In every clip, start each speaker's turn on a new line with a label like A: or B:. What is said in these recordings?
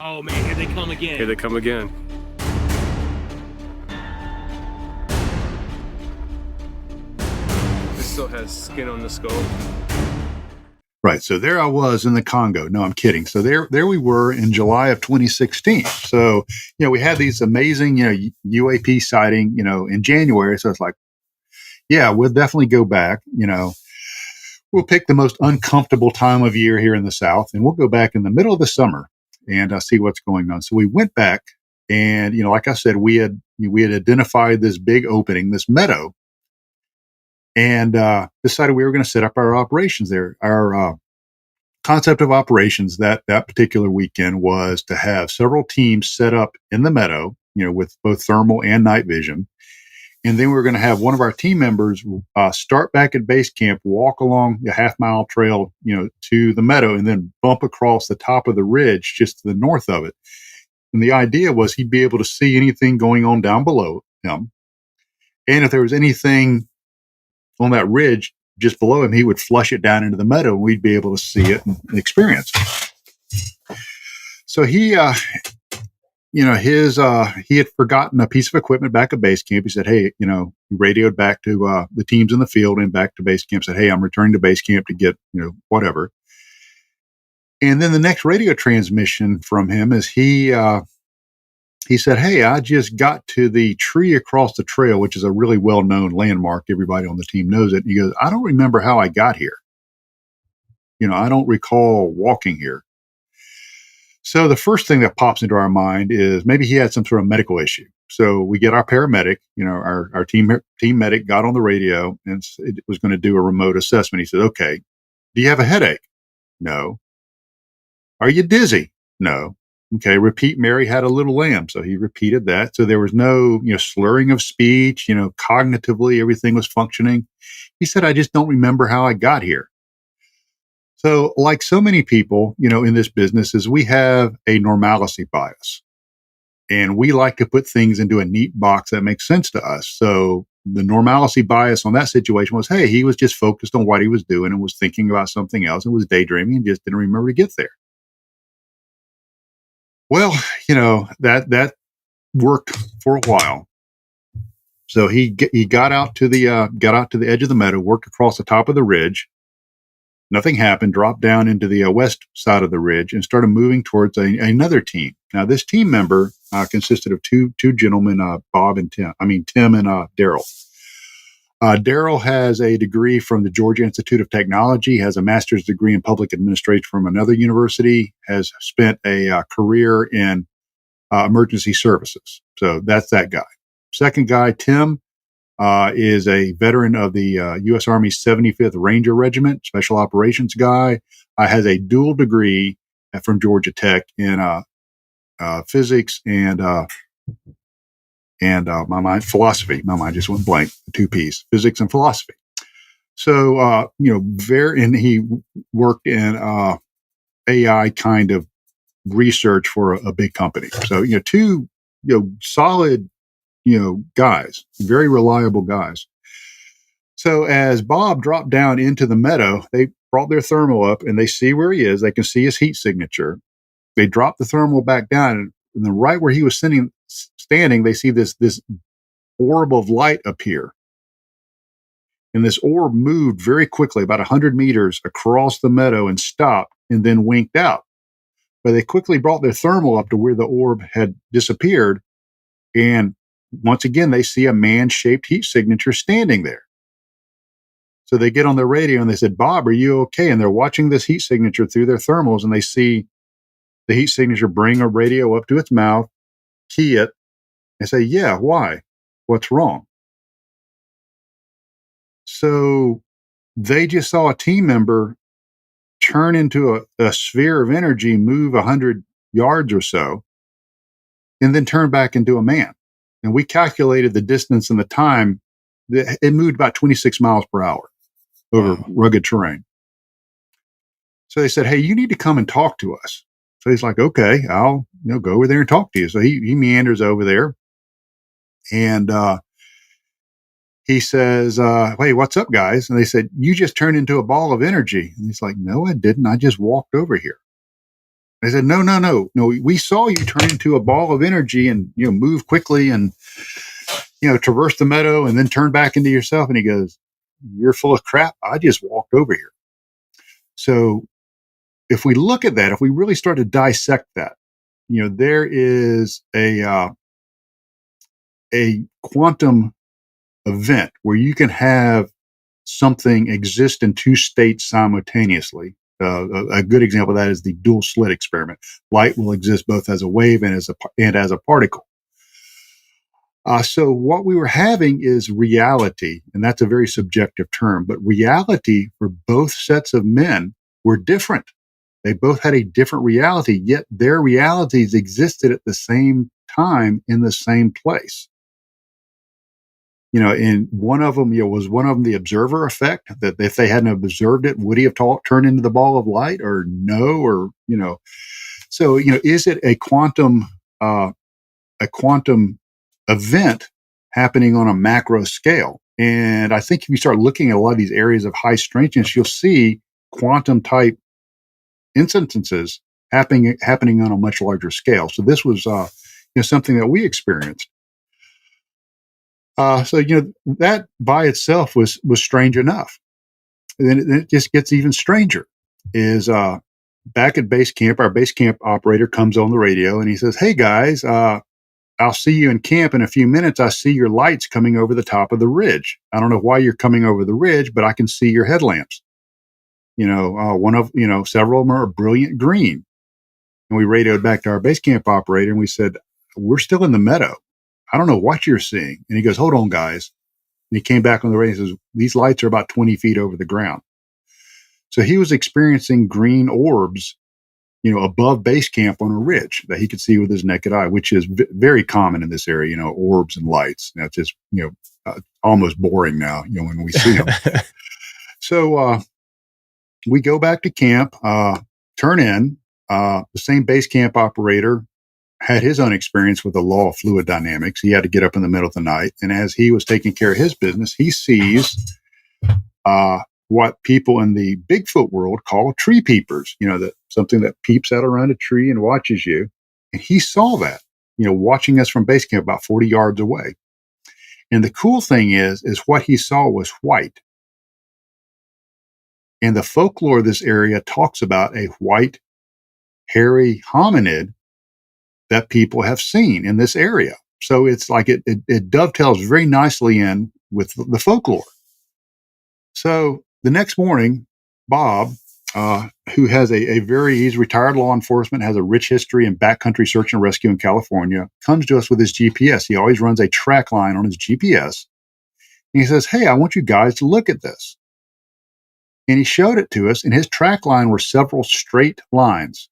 A: Oh man, here they come again.
B: Here they come again. This still has skin on the skull.
C: Right. So there I was in the Congo. No, I'm kidding. So there we were in July of 2016. So, we had these amazing, UAP sighting, in January. So it's like, yeah, we'll definitely go back. We'll pick the most uncomfortable time of year here in the South, and we'll go back in the middle of the summer and see what's going on. So we went back, and like I said, we had identified this big opening, this meadow, and decided we were going to set up our operations there. Our concept of operations that particular weekend was to have several teams set up in the meadow, with both thermal and night vision. And then we were going to have one of our team members start back at base camp, walk along the half-mile trail, to the meadow, and then bump across the top of the ridge just to the north of it. And the idea was he'd be able to see anything going on down below him. And if there was anything on that ridge just below him, he would flush it down into the meadow, and we'd be able to see it and experience it. So he he had forgotten a piece of equipment back at base camp. He said, hey, he radioed back to the teams in the field and back to base camp, said, hey, I'm returning to base camp to get, whatever. And then the next radio transmission from him is he said, hey, I just got to the tree across the trail, which is a really well-known landmark. Everybody on the team knows it. And he goes, I don't remember how I got here. I don't recall walking here. So the first thing that pops into our mind is maybe he had some sort of medical issue. So we get our paramedic, our team medic got on the radio and it was going to do a remote assessment. He said, okay, do you have a headache? No. Are you dizzy? No. Okay, repeat Mary had a little lamb. So he repeated that. So there was no, slurring of speech, cognitively, everything was functioning. He said, I just don't remember how I got here. So like so many people, in this business is we have a normalcy bias, and we like to put things into a neat box that makes sense to us. So the normalcy bias on that situation was, hey, he was just focused on what he was doing and was thinking about something else and was daydreaming and just didn't remember to get there. Well, that worked for a while. So he got out to the edge of the meadow, worked across the top of the ridge. Nothing happened, dropped down into the west side of the ridge and started moving towards another team. Now, this team member consisted of two gentlemen, Tim and Daryl. Daryl has a degree from the Georgia Institute of Technology, has a master's degree in public administration from another university, has spent a career in emergency services. So that's that guy. Second guy, Tim, is a veteran of the U.S. Army 75th Ranger Regiment, special operations guy, has a dual degree from Georgia Tech in physics and philosophy. My mind just went blank. Two P's, physics and philosophy. So, and he worked in AI kind of research for a big company. So, two, solid, guys, very reliable guys. So as Bob dropped down into the meadow, they brought their thermal up and they see where he is. They can see his heat signature. They drop the thermal back down, and then right where he was standing, they see this orb of light appear. And this orb moved very quickly, about 100 meters across the meadow, and stopped and then winked out. But they quickly brought their thermal up to where the orb had disappeared, and once again, they see a man-shaped heat signature standing there. So they get on their radio and they said, Bob, are you okay? And they're watching this heat signature through their thermals, and they see the heat signature bring a radio up to its mouth, key it, and say, yeah, why? What's wrong? So they just saw a team member turn into a sphere of energy, move 100 yards or so, and then turn back into a man. And we calculated the distance and the time. It moved about 26 miles per hour over rugged terrain. So they said, hey, you need to come and talk to us. So he's like, okay, I'll go over there and talk to you. So he meanders over there, and he says, hey, what's up, guys? And they said, you just turned into a ball of energy. And he's like, no, I didn't. I just walked over here. I said, no. We saw you turn into a ball of energy and, move quickly and, traverse the meadow and then turn back into yourself. And he goes, you're full of crap. I just walked over here. So if we look at that, if we really start to dissect that, there is a quantum event where you can have something exist in two states simultaneously. A good example of that is the dual slit experiment. Light will exist both as a wave and as a particle. So what we were having is reality, and that's a very subjective term, but reality for both sets of men were different. They both had a different reality, yet their realities existed at the same time in the same place. And one of them, was one of them the observer effect, that if they hadn't observed it, would he have turned into the ball of light or no? Or, so, is it a quantum event happening on a macro scale? And I think if you start looking at a lot of these areas of high strangeness, you'll see quantum type instances happening on a much larger scale. So this was, something that we experienced. So that by itself was strange enough. And then it just gets even stranger. Is back at base camp, our base camp operator comes on the radio and he says, "Hey guys, I'll see you in camp in a few minutes. I see your lights coming over the top of the ridge. I don't know why you're coming over the ridge, but I can see your headlamps. Several of them are brilliant green." And we radioed back to our base camp operator and we said, "We're still in the meadow. I don't know what you're seeing." And he goes, "Hold on, guys." And he came back on the radio and says, "These lights are about 20 feet over the ground." So he was experiencing green orbs, above base camp on a ridge that he could see with his naked eye, which is very common in this area, orbs and lights. That's just, almost boring now, when we see them. So we go back to camp, turn in. The same base camp operator had his own experience with the law of fluid dynamics. He had to get up in the middle of the night. And as he was taking care of his business, he sees what people in the Bigfoot world call tree peepers, that something that peeps out around a tree and watches you. And he saw that, watching us from base camp about 40 yards away. And the cool thing is what he saw was white. And the folklore of this area talks about a white, hairy hominid that people have seen in this area. So it's like it dovetails very nicely in with the folklore. So the next morning, Bob, who has he's retired law enforcement, has a rich history in backcountry search and rescue in California, comes to us with his GPS. He always runs a track line on his GPS. And he says, "Hey, I want you guys to look at this." And he showed it to us, and his track line were several straight lines.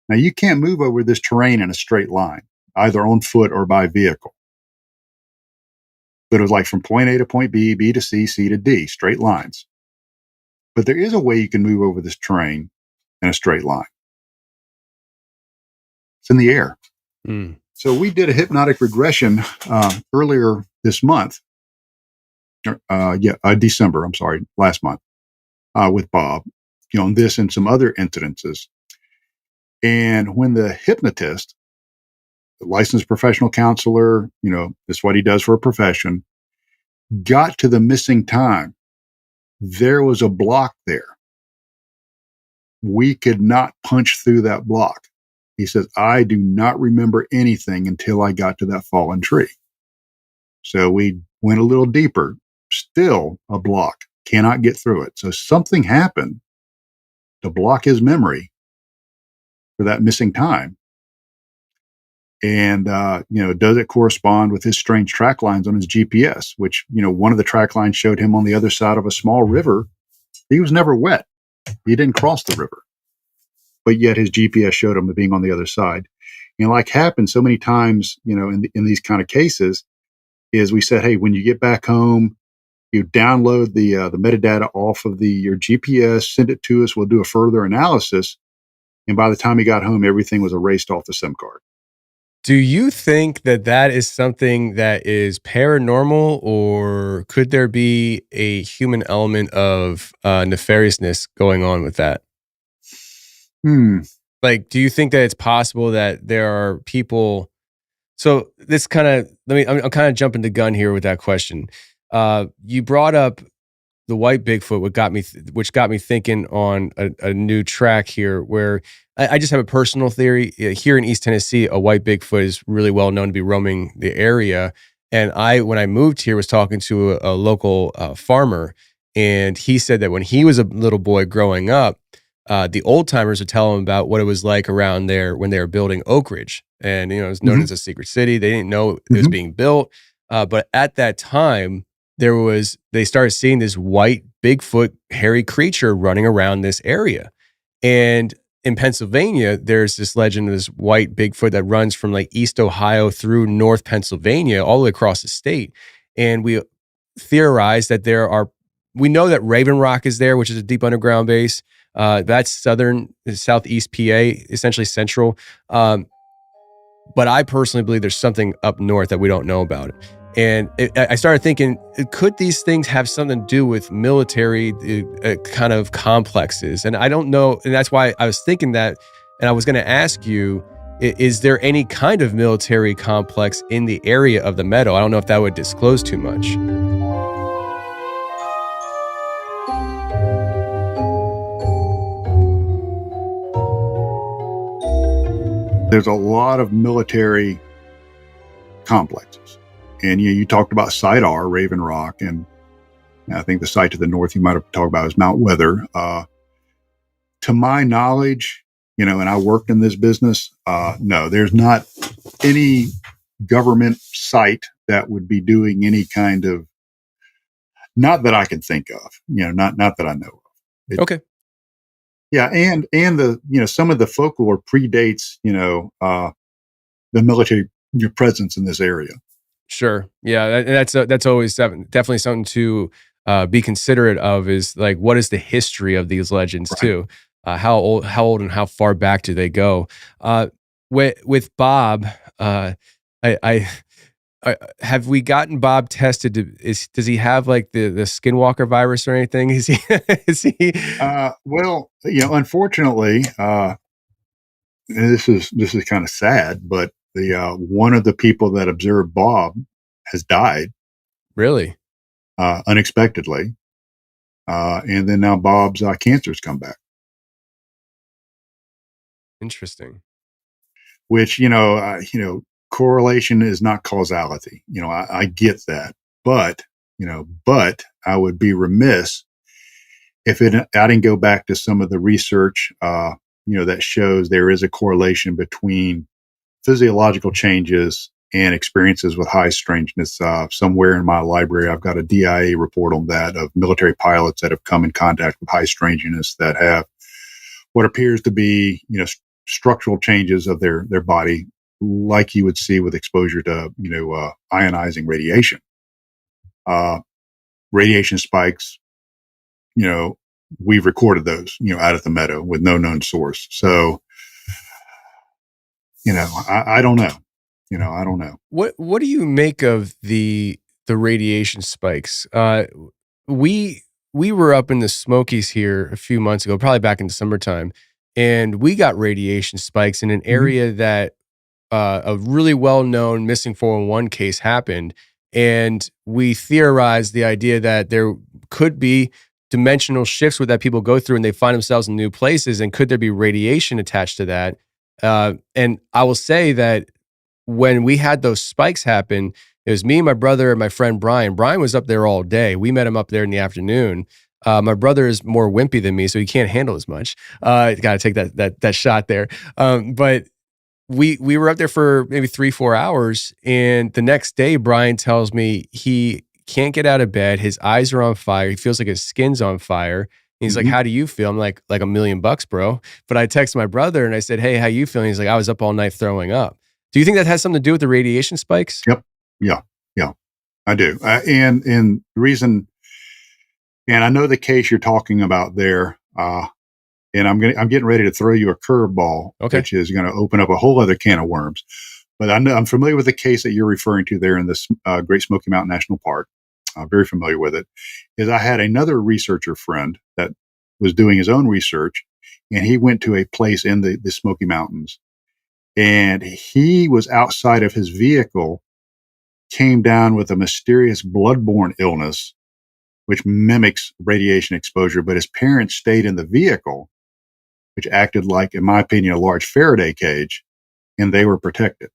C: Now, you can't move over this terrain in a straight line, either on foot or by vehicle. But it was like from point A to point B, B to C, C to D, straight lines. But there is a way you can move over this terrain in a straight line. It's in the air. Mm. So we did a hypnotic regression earlier this month. December, last month, with Bob, on this and some other incidences. And when the hypnotist, the licensed professional counselor, that's what he does for a profession, got to the missing time, there was a block there. We could not punch through that block. He says, "I do not remember anything until I got to that fallen tree." So we went a little deeper, still a block, cannot get through it. So something happened to block his memory for that missing time. And, does it correspond with his strange track lines on his GPS, which, one of the track lines showed him on the other side of a small river. He was never wet. He didn't cross the river. But yet his GPS showed him being on the other side. And like happens so many times, in these kind of cases, is we said, "Hey, when you get back home, you download the metadata off of your GPS, send it to us. We'll do a further analysis." And by the time he got home, everything was erased off the SIM card.
A: Do you think that is something that is paranormal, or could there be a human element of nefariousness going on with that? Like, do you think that it's possible that there are people? So this kind of I'm kind of jumping the gun here with that question. You brought up the white Bigfoot, which got me thinking on a new track here, where I just have a personal theory. Here in East Tennessee, a white Bigfoot is really well known to be roaming the area. And when I moved here, was talking to a local farmer, and he said that when he was a little boy growing up, the old timers would tell him about what it was like around there when they were building Oak Ridge, and it was known
C: Hmm.
A: as a secret city. They didn't know it was
C: Hmm.
A: being built, but at that time, they started seeing this white Bigfoot hairy creature running around this area. And in Pennsylvania, there's this legend of this white Bigfoot that runs from like East Ohio through North Pennsylvania, all the way across the state. And we theorize that we know that Raven Rock is there, which is a deep underground base. That's southeast PA, essentially central. But I personally believe there's something up north that we don't know about. And I started thinking, could these things have something to do with military kind of complexes? And I don't know. And that's why I was thinking that. And I was going to ask you, is there any kind of military complex in the area of the Meadow? I don't know if that would disclose too much.
C: There's a lot of military complexes. And you talked about Site R, Raven Rock, and I think the site to the north you might have talked about is Mount Weather. To my knowledge, and I worked in this business, no, there's not any government site that would be doing any kind of, not that I can think of, not that I know of.
A: Okay.
C: Yeah, and the some of the folklore predates the military presence in this area.
A: Sure. Yeah, that's always definitely something to be considerate of. Is like, what is the history of these legends
C: Right.
A: too? How old, and how far back do they go? With Bob, I have we gotten Bob tested? Does he have like the skinwalker virus or anything? Is he? Is he?
C: Well, unfortunately, and this is kind of sad, but the one of the people that observed Bob has died
A: Really?
C: unexpectedly, and then now Bob's cancer's come back.
A: Interesting.
C: Which correlation is not causality. I get that, but but I would be remiss if I didn't go back to some of the research that shows there is a correlation between physiological changes and experiences with high strangeness. Somewhere in my library, I've got a DIA report on that of military pilots that have come in contact with high strangeness that have what appears to be, structural changes of their body, like you would see with exposure to, ionizing radiation. Radiation spikes, we've recorded those, out at the Meadow with no known source. So, I don't know. I don't know.
A: What do you make of the radiation spikes? We were up in the Smokies here a few months ago, probably back in the summertime, and we got radiation spikes in an area that a really well-known missing 411 case happened, and we theorized the idea that there could be dimensional shifts that people go through, and they find themselves in new places, and could there be radiation attached to that? And I will say that when we had those spikes happen, it was me, my brother, and my friend Brian. Brian was up there all day. We met him up there in the afternoon. My brother is more wimpy than me, so he can't handle as much. Got to take that shot there. But we were up there for maybe 3-4 hours, and the next day, Brian tells me he can't get out of bed. His eyes are on fire. He feels like his skin's on fire. He's like, "How do you feel?" I'm like $1,000,000, bro. But I text my brother and I said, "Hey, how you feeling?" He's like, "I was up all night throwing up." Do you think that has something to do with the radiation spikes?
C: Yep. Yeah, I do. And the reason, and I know the case you're talking about there, and I'm getting ready to throw you a curveball,
A: Okay.
C: which is going to open up a whole other can of worms. But I'm familiar with the case that you're referring to there in this Great Smoky Mountain National Park. Very familiar with it. Is I had another researcher friend that was doing his own research, and he went to a place in the Smoky Mountains, and he was outside of his vehicle, came down with a mysterious bloodborne illness, which mimics radiation exposure, but his parents stayed in the vehicle, which acted like, in my opinion, a large Faraday cage, and they were protected.